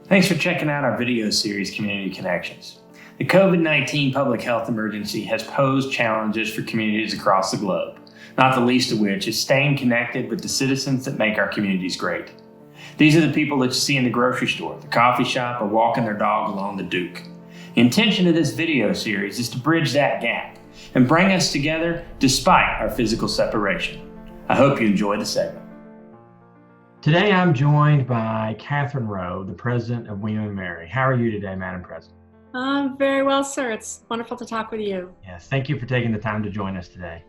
Thanks for checking out our video series, Community Connections. The COVID-19 public health emergency has posed challenges for communities across the globe, not the least of which is staying connected with the citizens that make our communities great. These are the people that you see in the grocery store, the coffee shop, or walking their dog along the Duke. The intention of this video series is to bridge that gap and bring us together despite our physical separation. I hope you enjoy the segment. Today I'm joined by Katherine Rowe, the president of William & Mary. How are you today, Madam President? I'm very well, sir. It's wonderful to talk with you. Yes, thank you for taking the time to join us today.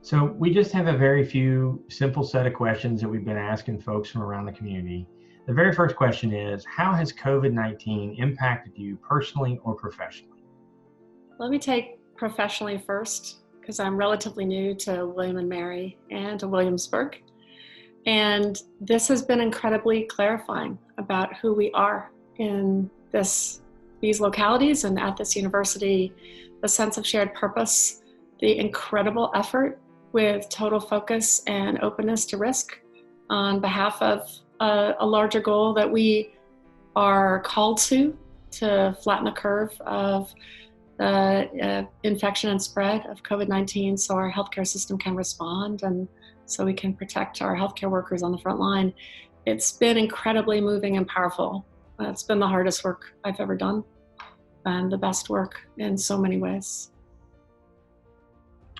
So we just have a very few simple set of questions that we've been asking folks from around the community. The very first question is, how has COVID-19 impacted you personally or professionally? Let me take professionally first, because I'm relatively new to William & Mary and to Williamsburg. And this has been incredibly clarifying about who we are in these localities and at this university, the sense of shared purpose, the incredible effort with total focus and openness to risk on behalf of a larger goal that we are called to flatten the curve of infection and spread of COVID-19 so our healthcare system can respond and so we can protect our healthcare workers on the front line. It's been incredibly moving and powerful. It's been the hardest work I've ever done and the best work in so many ways.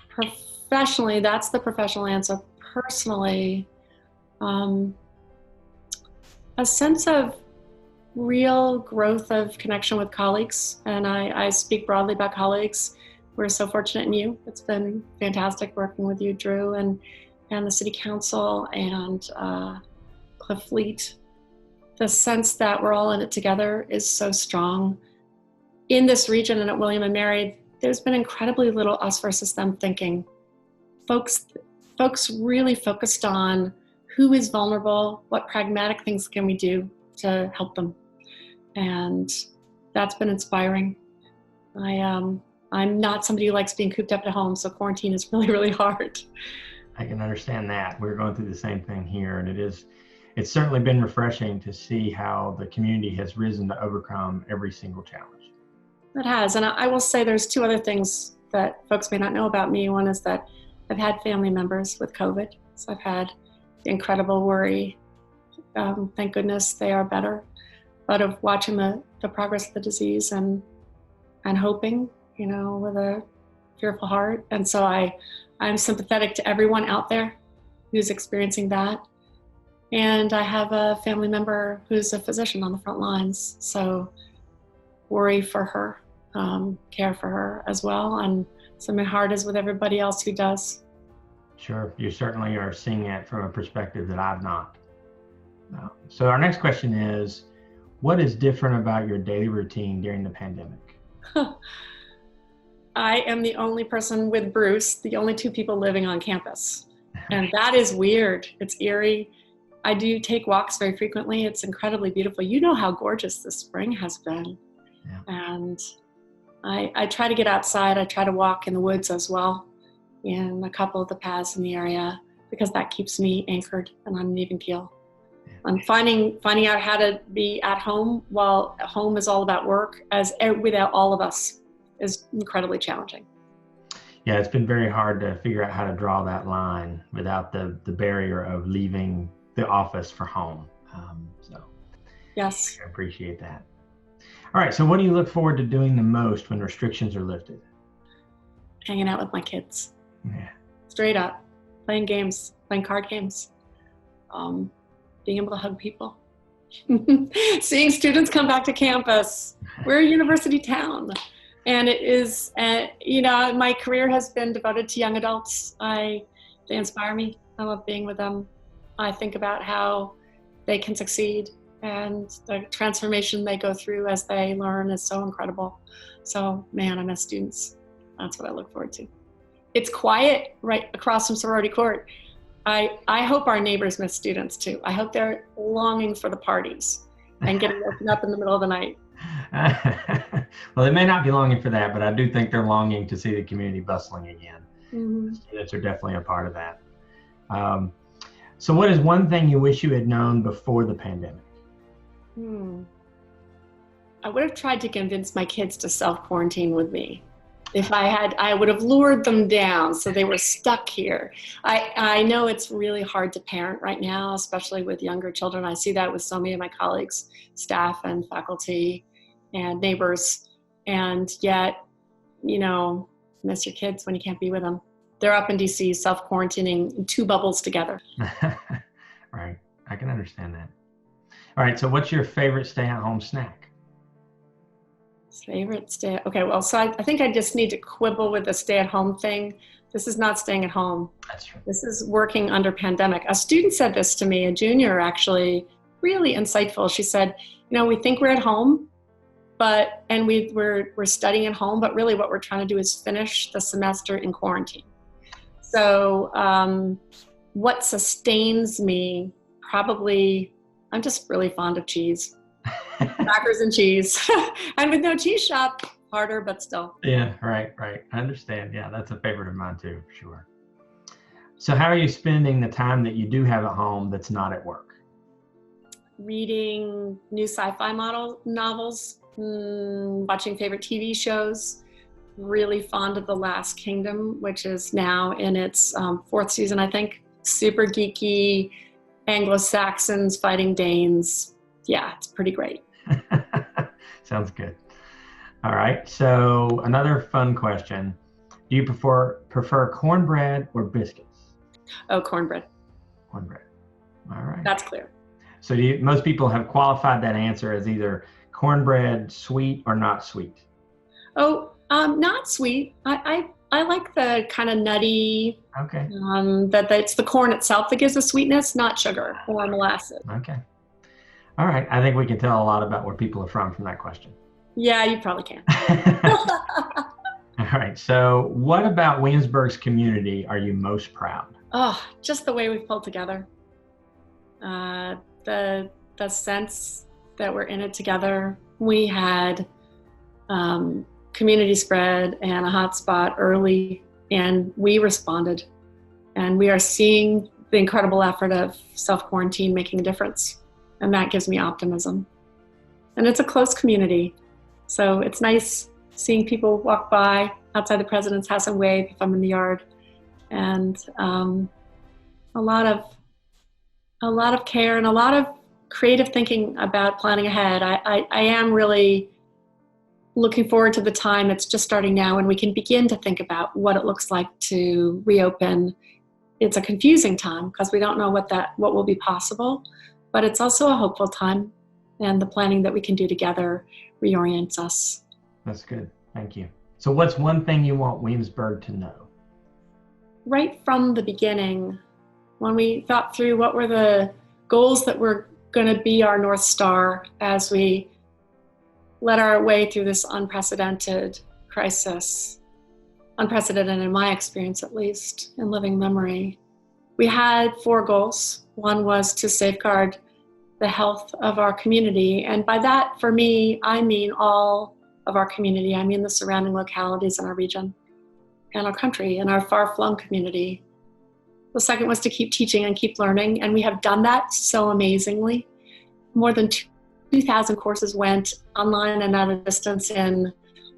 Professionally, that's the professional answer. Personally, a sense of real growth of connection with colleagues, and I speak broadly about colleagues. We're so fortunate in you. It's been fantastic working with you, Drew, and the City Council and Cliff Fleet. The sense that we're all in it together is so strong. In this region and at William & Mary, there's been incredibly little us versus them thinking. Folks really focused on who is vulnerable, what pragmatic things can we do to help them. And that's been inspiring. I'm not somebody who likes being cooped up at home, so quarantine is really, really hard. I can understand that. We're going through the same thing here, and it's certainly been refreshing to see how the community has risen to overcome every single challenge. It has, and I will say there's two other things that folks may not know about me. One is that I've had family members with COVID, so I've had incredible worry. Thank goodness they are better, but of watching the progress of the disease and hoping, with a fearful heart. And so I'm sympathetic to everyone out there who's experiencing that. And I have a family member who's a physician on the front lines, so worry for her, care for her as well. And so my heart is with everybody else who does. Sure, you certainly are seeing it from a perspective that I've not. So our next question is, what is different about your daily routine during the pandemic? I am the only person with Bruce, the only two people living on campus. And that is weird. It's eerie. I do take walks very frequently. It's incredibly beautiful. You know how gorgeous this spring has been. Yeah. And I try to get outside. I try to walk in the woods as well in a couple of the paths in the area because that keeps me anchored and on an even keel. Yeah. And finding out how to be at home while home is all about work without all of us is incredibly challenging. Yeah, it's been very hard to figure out how to draw that line without the barrier of leaving the office for home. Yes. I appreciate that. All right, so what do you look forward to doing the most when restrictions are lifted? Hanging out with my kids. Yeah. Straight up. Playing games, playing card games. Being able to hug people. Seeing students come back to campus. We're a university town. And it is, my career has been devoted to young adults. They inspire me. I love being with them. I think about how they can succeed and the transformation they go through as they learn is so incredible. So, man, I miss students. That's what I look forward to. It's quiet right across from sorority court. I hope our neighbors miss students too. I hope they're longing for the parties and getting woken up in the middle of the night. Well, they may not be longing for that, but I do think they're longing to see the community bustling again. Mm-hmm. Students are definitely a part of that. So what is one thing you wish you had known before the pandemic? I would have tried to convince my kids to self-quarantine with me. If I had, I would have lured them down so they were stuck here. I know it's really hard to parent right now, especially with younger children. I see that with so many of my colleagues, staff and faculty and neighbors. And yet, miss your kids when you can't be with them. They're up in DC self-quarantining in 2 bubbles together. Right. I can understand that. All right. So what's your favorite stay-at-home snack? Favorite stay? Okay, well, so I think I just need to quibble with the stay-at-home thing. This is not staying at home. That's true. This is working under pandemic. A student said this to me, a junior actually, really insightful. She said, we think we're at home, and we're studying at home, but really what we're trying to do is finish the semester in quarantine. So what sustains me, probably, I'm just really fond of cheese. Crackers and cheese. And with no cheese shop, harder, but still. Yeah, right. I understand. Yeah, that's a favorite of mine too, for sure. So how are you spending the time that you do have at home that's not at work? Reading new sci-fi novels, watching favorite TV shows. Really fond of The Last Kingdom, which is now in its 4th season, I think. Super geeky, Anglo-Saxons fighting Danes. Yeah, it's pretty great. Sounds good. All right. So another fun question. Do you prefer cornbread or biscuits? Oh, cornbread. Cornbread. All right. That's clear. So most people have qualified that answer as either cornbread, sweet or not sweet? Oh, not sweet. I like the kind of nutty. Okay. That it's the corn itself that gives the sweetness, not sugar or molasses. Okay. All right. I think we can tell a lot about where people are from that question. Yeah, you probably can. All right. So what about Williamsburg's community are you most proud? Oh, just the way we've pulled together. The sense that we're in it together. We had community spread and a hotspot early, and we responded. And we are seeing the incredible effort of self-quarantine making a difference. And that gives me optimism. And it's a close community. So it's nice seeing people walk by outside the president's house and wave if I'm in the yard. And a lot of care and a lot of creative thinking about planning ahead. I am really looking forward to the time that's just starting now when we can begin to think about what it looks like to reopen. It's a confusing time because we don't know what will be possible. But it's also a hopeful time, and the planning that we can do together reorients us. That's good. Thank you. So what's one thing you want Williamsburg to know? Right from the beginning, when we thought through what were the goals that were going to be our North Star as we led our way through this unprecedented crisis, unprecedented in my experience at least, in living memory, we had 4 goals. One was to safeguard the health of our community. And by that, for me, I mean all of our community. I mean the surrounding localities in our region and our country and our far-flung community. The second was to keep teaching and keep learning. And we have done that so amazingly. More than 2,000 courses went online and at a distance in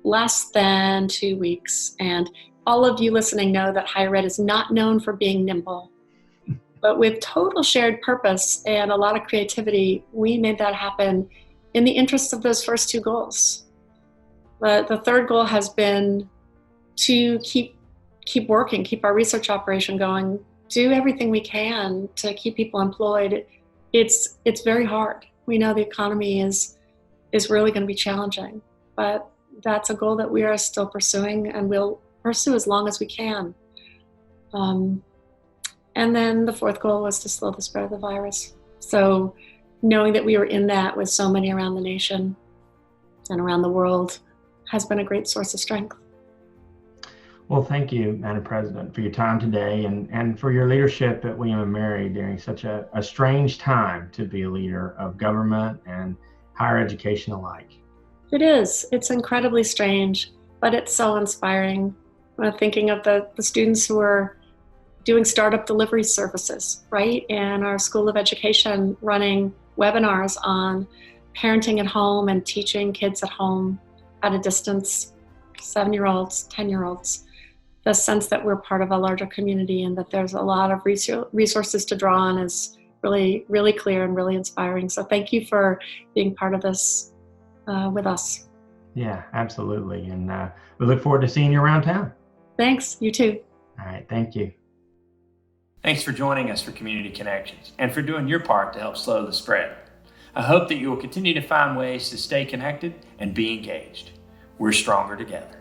less than 2 weeks. And all of you listening know that higher ed is not known for being nimble. But with total shared purpose and a lot of creativity, we made that happen in the interests of those first 2 goals. The third goal has been to keep working, keep our research operation going, do everything we can to keep people employed. It's very hard. We know the economy is really going to be challenging, but that's a goal that we are still pursuing and will pursue as long as we can. And then the 4th goal was to slow the spread of the virus. So knowing that we were in that with so many around the nation and around the world has been a great source of strength. Well, thank you, Madam President, for your time today and for your leadership at William & Mary during such a strange time to be a leader of government and higher education alike. It is. It's incredibly strange, but it's so inspiring. I'm thinking of the students who are doing startup delivery services, right? And our School of Education running webinars on parenting at home and teaching kids at home at a distance, 7-year-olds, 10-year-olds, the sense that we're part of a larger community and that there's a lot of resources to draw on is really, really clear and really inspiring. So thank you for being part of this with us. Yeah, absolutely. And we look forward to seeing you around town. Thanks. You too. All right. Thank you. Thanks for joining us for Community Connections and for doing your part to help slow the spread. I hope that you will continue to find ways to stay connected and be engaged. We're stronger together.